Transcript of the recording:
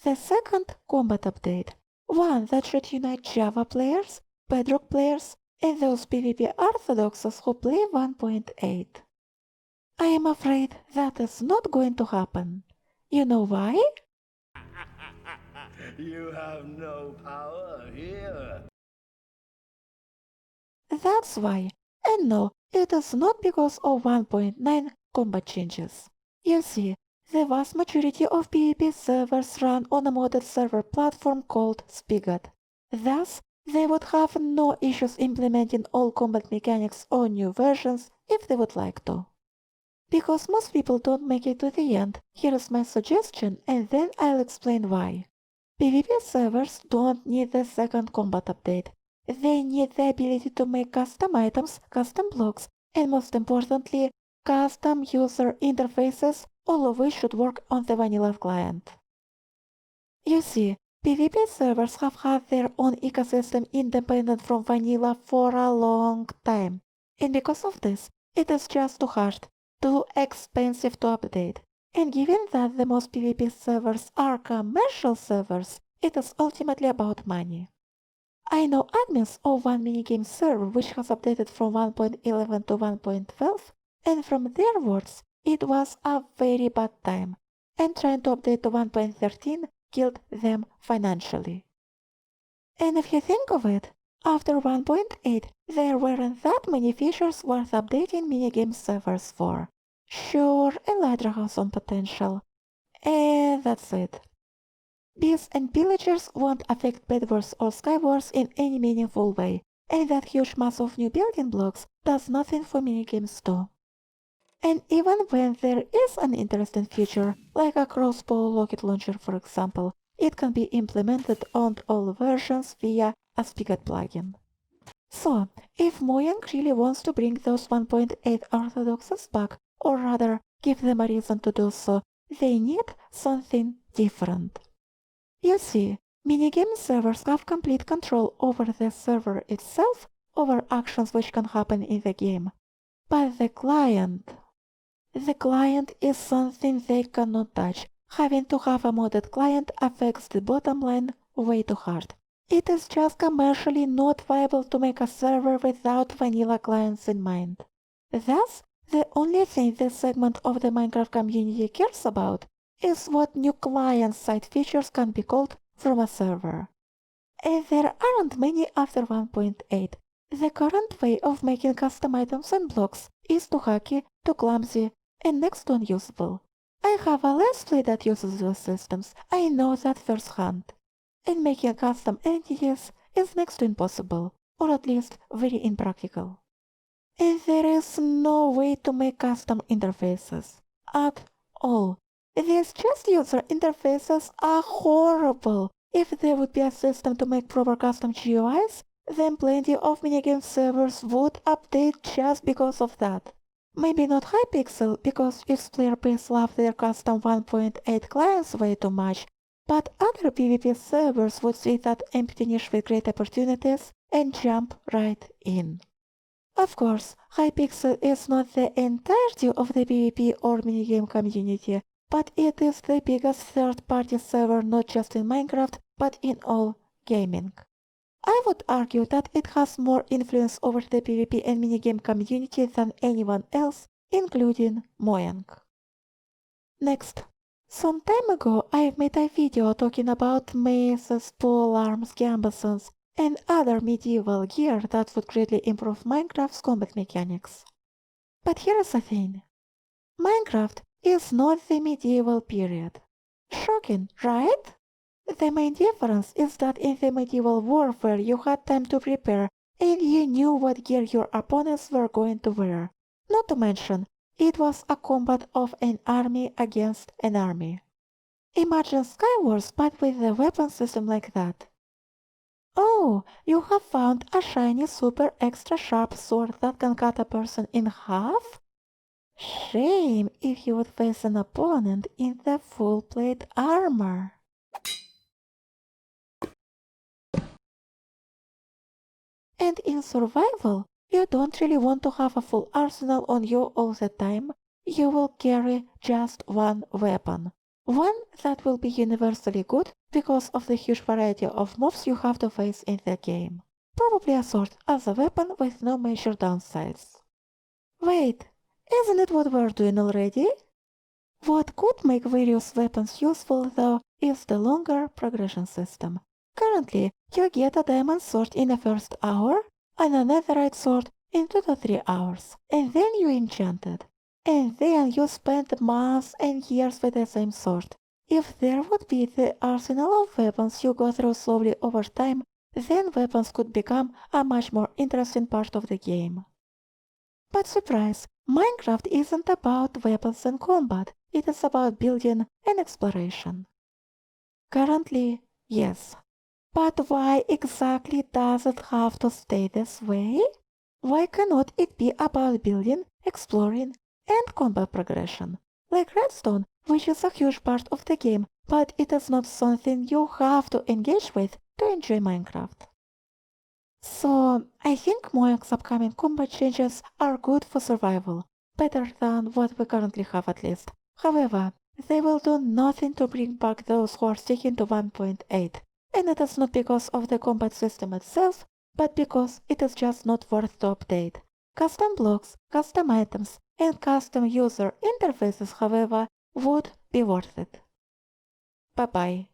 the second combat update, one that should unite Java players, Bedrock players, and those PvP orthodoxes who play 1.8. I am afraid that is not going to happen. You know why? You have no power here. That's why. And no, it is not because of 1.9 combat changes. You see, the vast majority of PvP servers run on a modded server platform called Spigot. Thus, they would have no issues implementing all combat mechanics or new versions if they would like to. Because most people don't make it to the end, here is my suggestion and then I'll explain why. PvP servers don't need the second combat update. They need the ability to make custom items, custom blocks, and most importantly, custom user interfaces, all of which should work on the vanilla client. You see, PvP servers have had their own ecosystem independent from vanilla for a long time, and because of this, it is just too hard, too expensive to update. And given that the most PvP servers are commercial servers, it is ultimately about money. I know admins of one minigame server which has updated from 1.11 to 1.12, and from their words, it was a very bad time, and trying to update to 1.13 killed them financially. And if you think of it, after 1.8, there weren't that many features worth updating minigame servers for. Sure, Elytra has some potential. And that's it. Bees and pillagers won't affect Bedwars or Skywars in any meaningful way, and that huge mass of new building blocks does nothing for minigames too. And even when there is an interesting feature, like a crossbow rocket launcher for example, it can be implemented on all versions via a Spigot plugin. So, if Mojang really wants to bring those 1.8 orthodoxes back, or rather give them a reason to do so, they need something different. You see, minigame servers have complete control over the server itself, over actions which can happen in the game. But the client is something they cannot touch. Having to have a modded client affects the bottom line way too hard. It is just commercially not viable to make a server without vanilla clients in mind. Thus, the only thing this segment of the Minecraft community cares about is what new client-side features can be called from a server. And there aren't many after 1.8. The current way of making custom items and blocks is too hacky, too clumsy, and next to unusable. I have a Let's Play that uses those systems, I know that firsthand. And making custom entities is next to impossible, or at least very impractical. And there is no way to make custom interfaces. At all. These just user interfaces are horrible. If there would be a system to make proper custom GUIs, then plenty of minigame servers would update just because of that. Maybe not Hypixel, because its player base love their custom 1.8 clients way too much, but other PvP servers would see that empty niche with great opportunities and jump right in. Of course, Hypixel is not the entirety of the PvP or minigame community, but it is the biggest third-party server not just in Minecraft, but in all gaming. I would argue that it has more influence over the PvP and minigame community than anyone else, including Mojang. Next. Some time ago I made a video talking about maces, polearms, gambesons, and other medieval gear that would greatly improve Minecraft's combat mechanics. But here's the thing. Minecraft is not the medieval period. Shocking, right? The main difference is that in the medieval warfare you had time to prepare and you knew what gear your opponents were going to wear. Not to mention, it was a combat of an army against an army. Imagine Skywars but with a weapon system like that. Oh, you have found a shiny super extra sharp sword that can cut a person in half? Shame if you would face an opponent in the full plate armor. And in survival, you don't really want to have a full arsenal on you all the time. You will carry just one weapon. One that will be universally good because of the huge variety of mobs you have to face in the game. Probably a sword as a weapon with no major downsides. Wait, isn't it what we're doing already? What could make various weapons useful though is the longer progression system. Currently, you get a diamond sword in the first hour and a netherite sword in 2 to 3 hours, and then you enchant it. And then you spend months and years with the same sword. If there would be the arsenal of weapons you go through slowly over time, then weapons could become a much more interesting part of the game. But surprise, Minecraft isn't about weapons and combat, it is about building and exploration. Currently, yes. But why exactly does it have to stay this way? Why cannot it be about building, exploring, and combat progression? Like Redstone, which is a huge part of the game, but it is not something you have to engage with to enjoy Minecraft. So, I think Moyank's upcoming combat changes are good for survival, better than what we currently have at least. However, they will do nothing to bring back those who are sticking to 1.8, and it is not because of the combat system itself, but because it is just not worth to update. Custom blocks, custom items, and custom user interfaces, however, would be worth it. Bye bye.